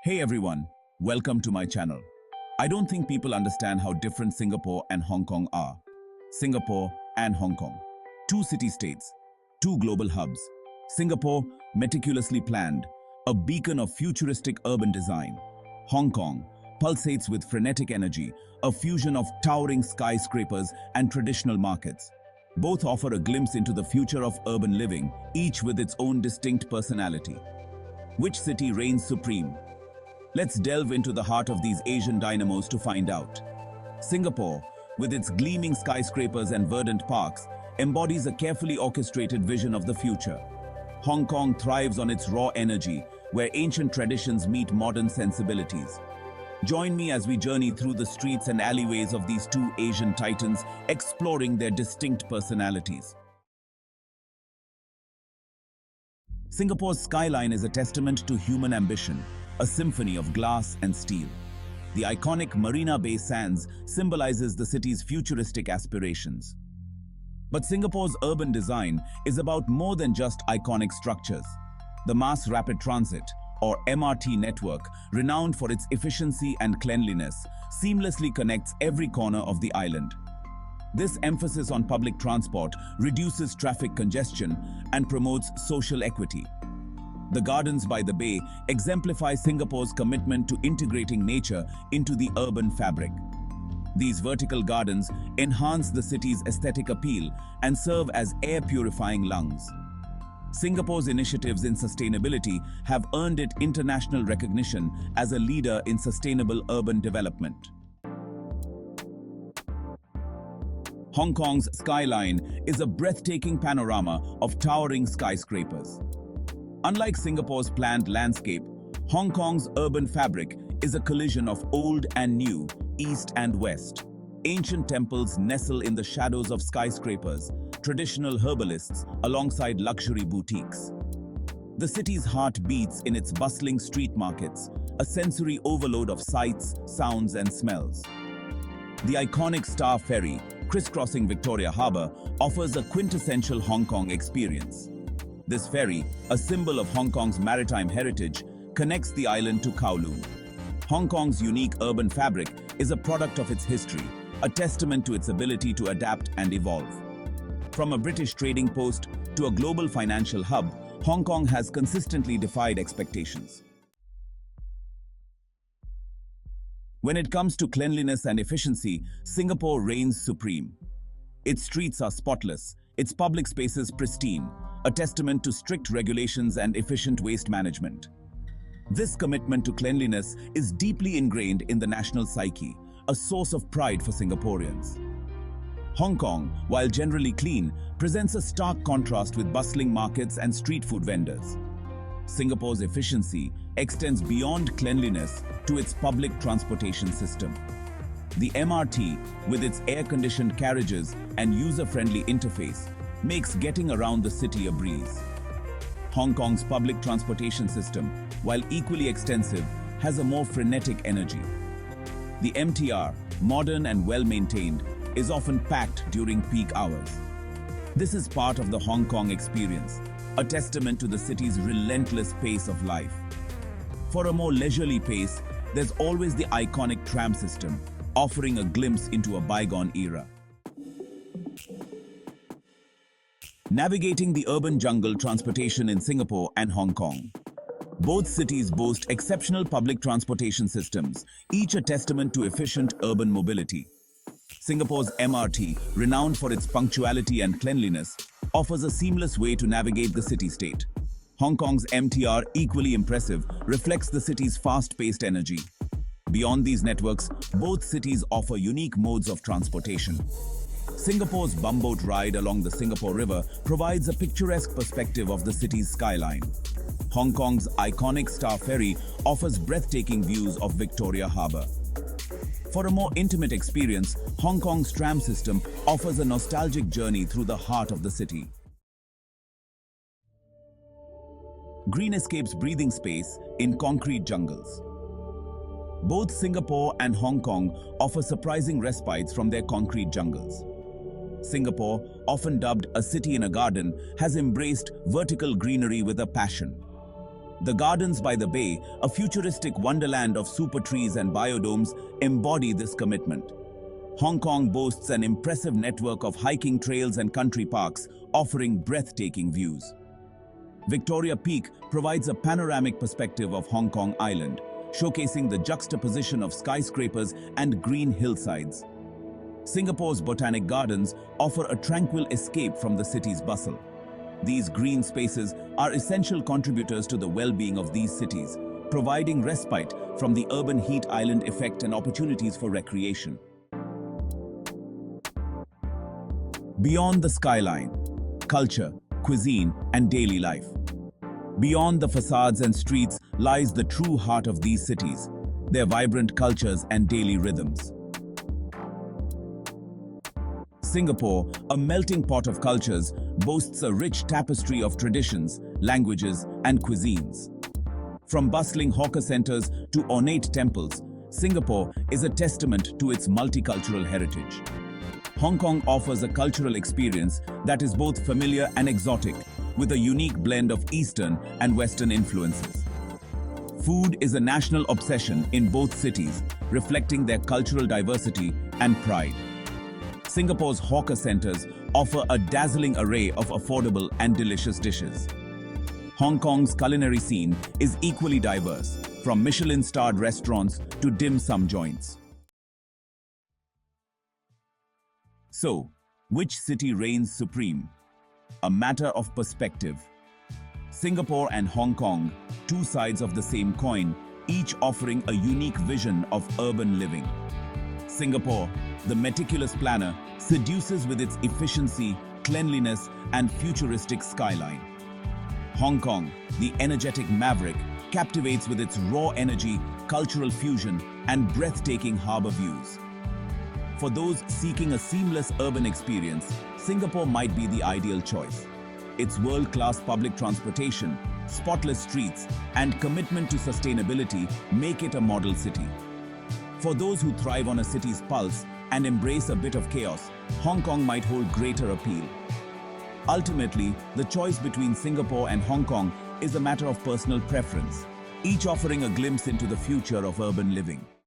Hey everyone, welcome to my channel. I don't think people understand how different Singapore and Hong Kong are. Singapore and Hong Kong. Two city-states, two global hubs. Singapore, meticulously planned, a beacon of futuristic urban design. Hong Kong pulsates with frenetic energy, a fusion of towering skyscrapers and traditional markets. Both offer a glimpse into the future of urban living, each with its own distinct personality. Which city reigns supreme? Let's delve into the heart of these Asian dynamos to find out. Singapore, with its gleaming skyscrapers and verdant parks, embodies a carefully orchestrated vision of the future. Hong Kong thrives on its raw energy, where ancient traditions meet modern sensibilities. Join me as we journey through the streets and alleyways of these two Asian titans, exploring their distinct personalities. Singapore's skyline is a testament to human ambition, a symphony of glass and steel. The iconic Marina Bay Sands symbolizes the city's futuristic aspirations. But Singapore's urban design is about more than just iconic structures. The Mass Rapid Transit, or MRT network, renowned for its efficiency and cleanliness, seamlessly connects every corner of the island. This emphasis on public transport reduces traffic congestion and promotes social equity. The gardens by the bay exemplify Singapore's commitment to integrating nature into the urban fabric. These vertical gardens enhance the city's aesthetic appeal and serve as air-purifying lungs. Singapore's initiatives in sustainability have earned it international recognition as a leader in sustainable urban development. Hong Kong's skyline is a breathtaking panorama of towering skyscrapers. Unlike Singapore's planned landscape, Hong Kong's urban fabric is a collision of old and new, east and west. Ancient temples nestle in the shadows of skyscrapers, traditional herbalists alongside luxury boutiques. The city's heart beats in its bustling street markets, a sensory overload of sights, sounds and smells. The iconic Star Ferry, crisscrossing Victoria Harbour, offers a quintessential Hong Kong experience. This ferry, a symbol of Hong Kong's maritime heritage, connects the island to Kowloon. Hong Kong's unique urban fabric is a product of its history, a testament to its ability to adapt and evolve. From a British trading post to a global financial hub, Hong Kong has consistently defied expectations. When it comes to cleanliness and efficiency, Singapore reigns supreme. Its streets are spotless, its public spaces pristine, a testament to strict regulations and efficient waste management. This commitment to cleanliness is deeply ingrained in the national psyche, a source of pride for Singaporeans. Hong Kong, while generally clean, presents a stark contrast with bustling markets and street food vendors. Singapore's efficiency extends beyond cleanliness to its public transportation system. The MRT, with its air-conditioned carriages and user-friendly interface, makes getting around the city a breeze. Hong Kong's public transportation system, while equally extensive, has a more frenetic energy. The MTR, modern and well-maintained, is often packed during peak hours. This is part of the Hong Kong experience, a testament to the city's relentless pace of life. For a more leisurely pace, there's always the iconic tram system, offering a glimpse into a bygone era. Navigating the urban jungle transportation in Singapore and Hong Kong. Both cities boast exceptional public transportation systems, each a testament to efficient urban mobility. Singapore's MRT, renowned for its punctuality and cleanliness, offers a seamless way to navigate the city-state. Hong Kong's MTR, equally impressive, reflects the city's fast-paced energy. Beyond these networks, both cities offer unique modes of transportation. Singapore's bumboat ride along the Singapore River provides a picturesque perspective of the city's skyline. Hong Kong's iconic Star Ferry offers breathtaking views of Victoria Harbour. For a more intimate experience, Hong Kong's tram system offers a nostalgic journey through the heart of the city. Green escapes breathing space in concrete jungles. Both Singapore and Hong Kong offer surprising respites from their concrete jungles. Singapore, often dubbed a city in a garden, has embraced vertical greenery with a passion. The gardens by the bay, a futuristic wonderland of super trees and biodomes, embody this commitment. Hong Kong boasts an impressive network of hiking trails and country parks, offering breathtaking views. Victoria Peak provides a panoramic perspective of Hong Kong Island, showcasing the juxtaposition of skyscrapers and green hillsides. Singapore's Botanic Gardens offer a tranquil escape from the city's bustle. These green spaces are essential contributors to the well-being of these cities, providing respite from the urban heat island effect and opportunities for recreation. Beyond the skyline, culture, cuisine, and daily life. Beyond the facades and streets lies the true heart of these cities, their vibrant cultures and daily rhythms. Singapore, a melting pot of cultures, boasts a rich tapestry of traditions, languages, and cuisines. From bustling hawker centers to ornate temples, Singapore is a testament to its multicultural heritage. Hong Kong offers a cultural experience that is both familiar and exotic, with a unique blend of Eastern and Western influences. Food is a national obsession in both cities, reflecting their cultural diversity and pride. Singapore's hawker centers offer a dazzling array of affordable and delicious dishes. Hong Kong's culinary scene is equally diverse, from Michelin-starred restaurants to dim sum joints. So, which city reigns supreme? A matter of perspective. Singapore and Hong Kong, two sides of the same coin, each offering a unique vision of urban living. Singapore, the meticulous planner, seduces with its efficiency, cleanliness, and futuristic skyline. Hong Kong, the energetic maverick, captivates with its raw energy, cultural fusion, and breathtaking harbor views. For those seeking a seamless urban experience, Singapore might be the ideal choice. Its world-class public transportation, spotless streets, and commitment to sustainability make it a model city. For those who thrive on a city's pulse and embrace a bit of chaos, Hong Kong might hold greater appeal. Ultimately, the choice between Singapore and Hong Kong is a matter of personal preference, each offering a glimpse into the future of urban living.